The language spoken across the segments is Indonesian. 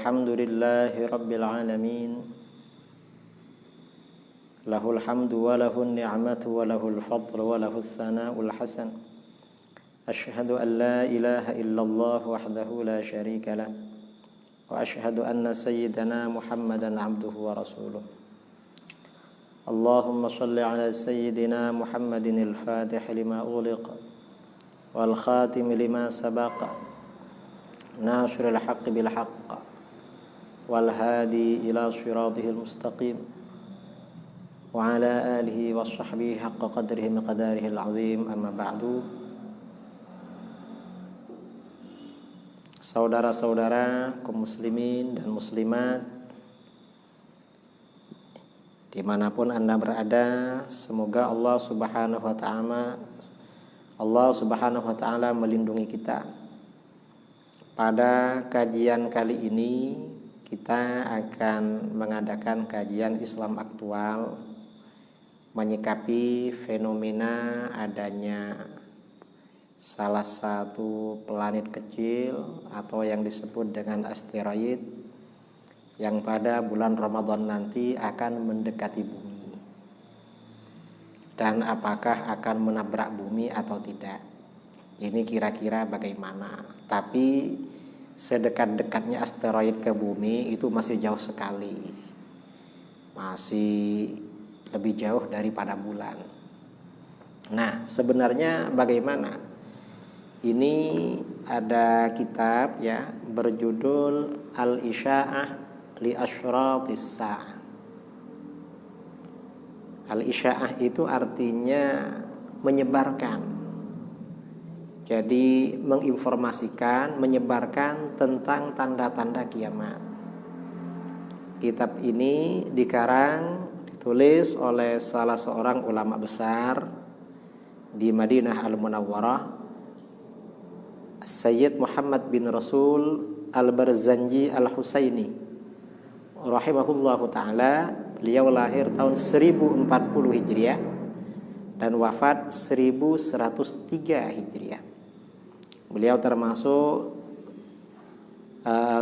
Alhamdulillahi Rabbil Alamin. Lahul hamdu wa lahun ni'matu wa lahul fadlu wa lahul thana'ul hasan. Ashhadu an la ilaha illallah wahdahu la syarika lah. Wa ashhadu anna sayyidana Muhammadan abduhu wa rasuluh. Allahumma salli ala sayyidina Muhammadin al-fatih lima uliq wal khatim lima sabaqa nasrul haqqi bil haqq wal hadi ila siratihil mustaqim wa ala alihi wa sahbihi haqqa qadrihi miqdarihil azim. Amma ba'du. Saudara-saudara kaum muslimin dan muslimat dimanapun Anda berada, semoga Allah Subhanahu wa Ta'ala melindungi kita. Pada kajian kali ini kita akan mengadakan kajian Islam aktual, menyikapi fenomena adanya salah satu planet kecil atau yang disebut dengan asteroid yang pada bulan Ramadan nanti akan mendekati bumi, dan apakah akan menabrak bumi atau tidak, ini kira-kira bagaimana. Tapi sedekat-dekatnya asteroid ke bumi itu masih jauh sekali, masih lebih jauh daripada bulan. Nah, sebenarnya bagaimana? Ini ada kitab ya berjudul Al-Isya'ah li Asyratis Sa'ah. Al-Isya'ah itu artinya menyebarkan. Jadi menginformasikan, menyebarkan tentang tanda-tanda kiamat. Kitab ini ditulis oleh salah seorang ulama besar di Madinah Al-Munawwarah, Sayyid Muhammad bin Rasul Al-Barzanji Al-Husaini rahimahullahu ta'ala. Beliau lahir tahun 1040 Hijriah dan wafat 1103 Hijriah. Beliau termasuk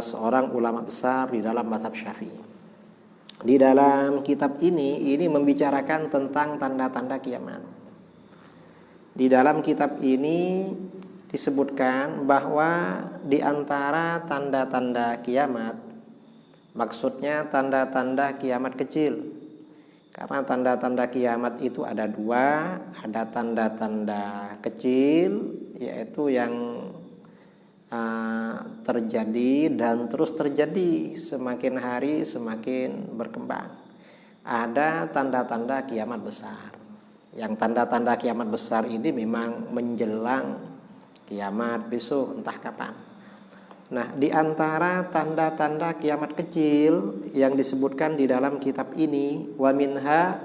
seorang ulama besar di dalam mazhab Syafi'i. Di dalam kitab ini membicarakan tentang tanda-tanda kiamat. Di dalam kitab ini disebutkan bahwa di antara tanda-tanda kiamat, maksudnya tanda-tanda kiamat kecil. Karena tanda-tanda kiamat itu ada dua, ada tanda-tanda kecil, yaitu yang terjadi dan terus terjadi semakin hari semakin berkembang. Ada tanda-tanda kiamat besar. Yang tanda-tanda kiamat besar ini memang menjelang kiamat besok entah kapan. Nah, di antara tanda-tanda kiamat kecil yang disebutkan di dalam kitab ini, wa minha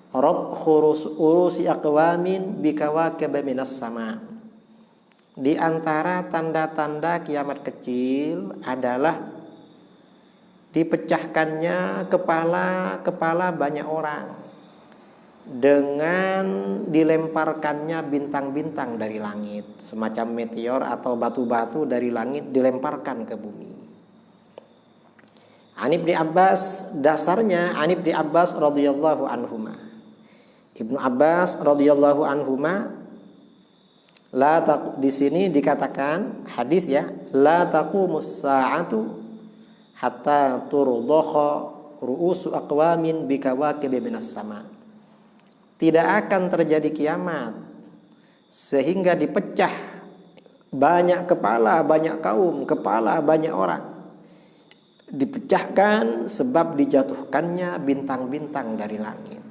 radhu urusi aqwamin bikawakib minas sama. Di antara tanda-tanda kiamat kecil adalah dipecahkannya kepala banyak orang dengan dilemparkannya bintang-bintang dari langit, semacam meteor atau batu-batu dari langit dilemparkan ke bumi. An Ibnu Abbas, dasarnya An Ibnu Abbas radhiyallahu anhuma. Ibnu Abbas radhiyallahu anhuma, di sini dikatakan hadis ya, la taqumus sa'atu hatta turdakha ru'usu aqwamin bikawakib minas sama. Tidak akan terjadi kiamat sehingga dipecah banyak kepala, banyak kaum, kepala banyak orang. Dipecahkan sebab dijatuhkannya bintang-bintang dari langit.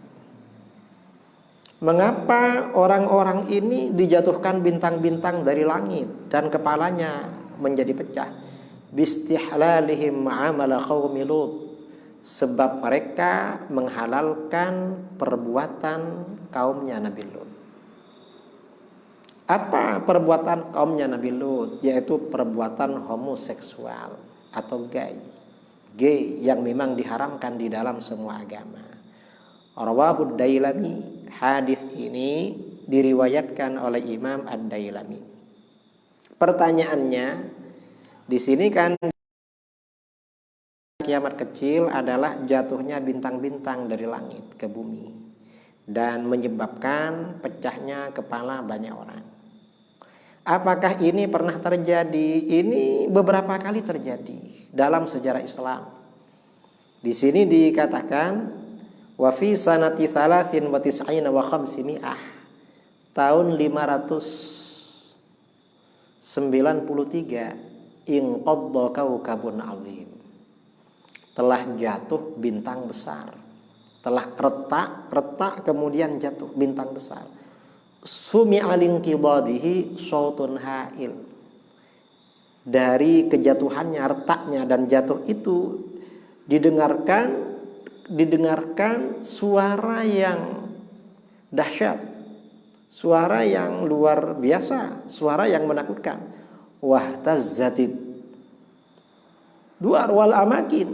Mengapa orang-orang ini dijatuhkan bintang-bintang dari langit dan kepalanya menjadi pecah? Bistihlalihim ma'amala qaumi Lut. Sebab mereka menghalalkan perbuatan kaumnya Nabi Lut. Apa perbuatan kaumnya Nabi Lut? Yaitu perbuatan homoseksual atau gay yang memang diharamkan di dalam semua agama. Rawahud Dailami. Hadis ini diriwayatkan oleh Imam Ad-Dailami. Pertanyaannya di sini kan kiamat kecil adalah jatuhnya bintang-bintang dari langit ke bumi dan menyebabkan pecahnya kepala banyak orang. Apakah ini pernah terjadi? Ini beberapa kali terjadi dalam sejarah Islam. Di sini dikatakan wa fi sanati 93 wa 500 tahun 593 inqadda kaukabun azim, telah jatuh bintang besar, telah retak kemudian jatuh bintang besar. Sumi'a linqidadihi sautun ha'il, dari kejatuhannya, retaknya dan jatuh itu didengarkan suara yang dahsyat, suara yang luar biasa, suara yang menakutkan. Wahtazzatid duar wal amakin,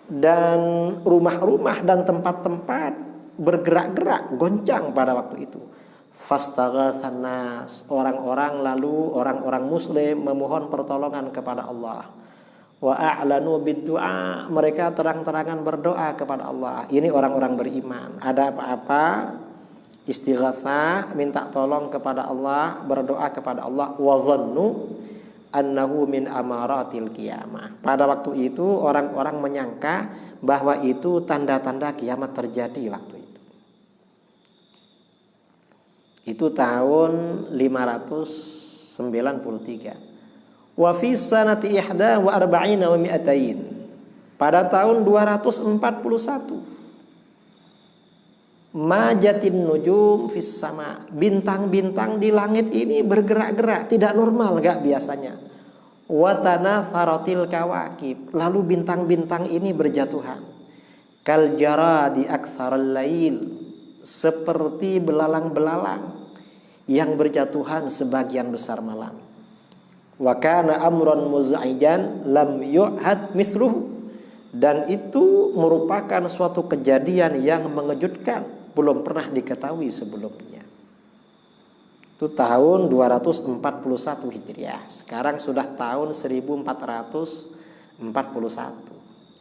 dan rumah-rumah dan tempat-tempat bergerak-gerak, goncang pada waktu itu. Fastaghatsan nas, orang-orang muslim memohon pertolongan kepada Allah. Wa a'lanu bid-du'a, mereka terang-terangan berdoa kepada Allah. Ini orang-orang beriman. Ada apa-apa istighatsah, minta tolong kepada Allah, berdoa kepada Allah. Wa dhannu annahu min amaratil qiyamah. Pada waktu itu orang-orang menyangka bahwa itu tanda-tanda kiamat terjadi waktu itu. Itu tahun 593. Wa fi sanati 41 wa 200, pada tahun 241, majatin nujum fis sama, bintang-bintang di langit ini bergerak-gerak, tidak normal, enggak biasanya. Wa tanatharatil kawakib, lalu bintang-bintang ini berjatuhan. Kal jaradi aktsaral lail, seperti belalang-belalang yang berjatuhan sebagian besar malam. Wa kana amran muzaijan lam yu'had mithluhu, dan itu merupakan suatu kejadian yang mengejutkan, belum pernah diketahui sebelumnya. Itu tahun 241 Hijriah. Sekarang sudah tahun 1441.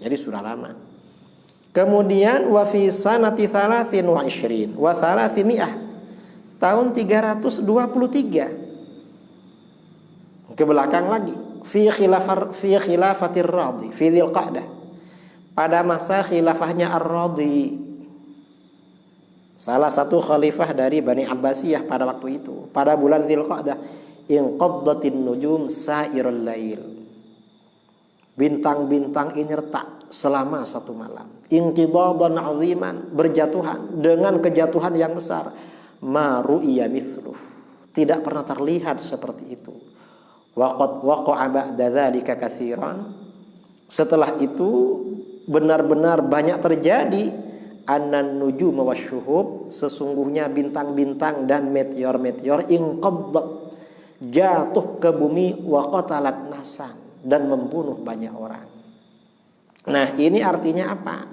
Jadi sudah lama. Kemudian wa fi sanati 23 wa 300, tahun 323 ke belakang lagi, fi khilafatir Radi fi Dzulqa'dah, pada masa khilafahnya Ar-Radi, salah satu khalifah dari Bani Abbasiyah pada waktu itu. Pada bulan Dzulqa'dah, inqaddatin nujum sa'irul lail, bintang-bintang ini retak selama satu malam. Inqidadan aziman, berjatuhan dengan kejatuhan yang besar. Ma ru'iya mithluh, tidak pernah terlihat seperti itu. Waqad waqa'a ba'da dzalika katsiran, setelah itu benar-benar banyak terjadi. Annan nujum wasyuhub, sesungguhnya bintang-bintang dan meteor-meteor inqaddat, jatuh ke bumi, wa qatalat nasan, dan membunuh banyak orang. Nah, ini artinya apa?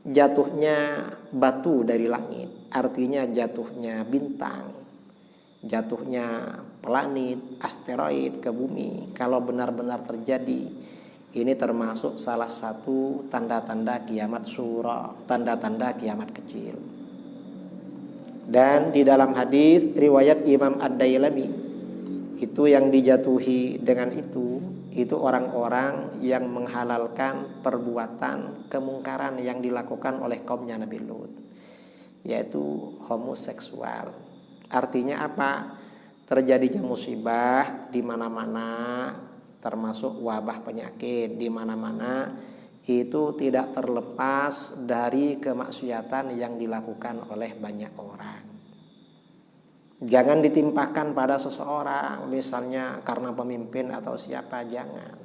Jatuhnya batu dari langit, artinya jatuhnya bintang, jatuhnya planet, asteroid ke bumi. Kalau benar-benar terjadi, ini termasuk salah satu tanda-tanda kiamat sura, tanda-tanda kiamat kecil. Dan di dalam hadis riwayat Imam Ad-Dailami, itu yang dijatuhi dengan itu orang-orang yang menghalalkan perbuatan kemungkaran yang dilakukan oleh kaumnya Nabi Lut, yaitu homoseksual. Artinya apa? Terjadinya musibah di mana-mana, termasuk wabah penyakit di mana-mana, itu tidak terlepas dari kemaksiatan yang dilakukan oleh banyak orang. Jangan ditimpakan pada seseorang, misalnya karena pemimpin atau siapa, jangan.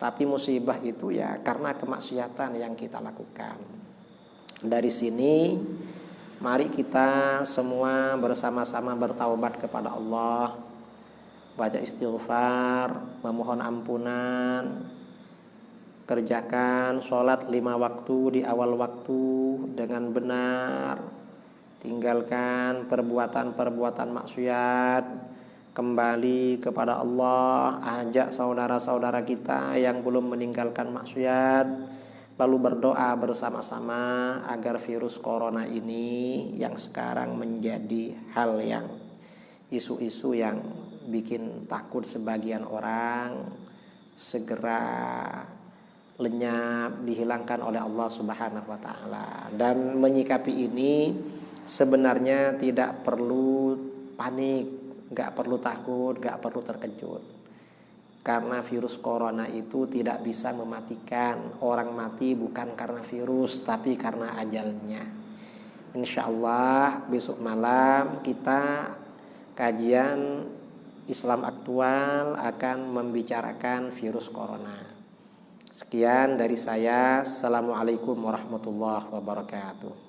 Tapi musibah itu ya karena kemaksiatan yang kita lakukan. Dari sini mari kita semua bersama-sama bertaubat kepada Allah, baca istighfar, memohon ampunan, kerjakan sholat 5 waktu di awal waktu dengan benar, tinggalkan perbuatan-perbuatan maksiat, kembali kepada Allah, ajak saudara-saudara kita yang belum meninggalkan maksiat, lalu berdoa bersama-sama agar virus corona ini yang sekarang menjadi hal yang isu-isu yang bikin takut sebagian orang segera lenyap, dihilangkan oleh Allah Subhanahu wa taala. Dan menyikapi ini sebenarnya tidak perlu panik, gak perlu takut, gak perlu terkejut. Karena virus corona itu tidak bisa mematikan. Orang mati bukan karena virus, tapi karena ajalnya. Insya Allah besok malam kita kajian Islam aktual akan membicarakan virus corona. Sekian dari saya. Assalamualaikum warahmatullahi wabarakatuh.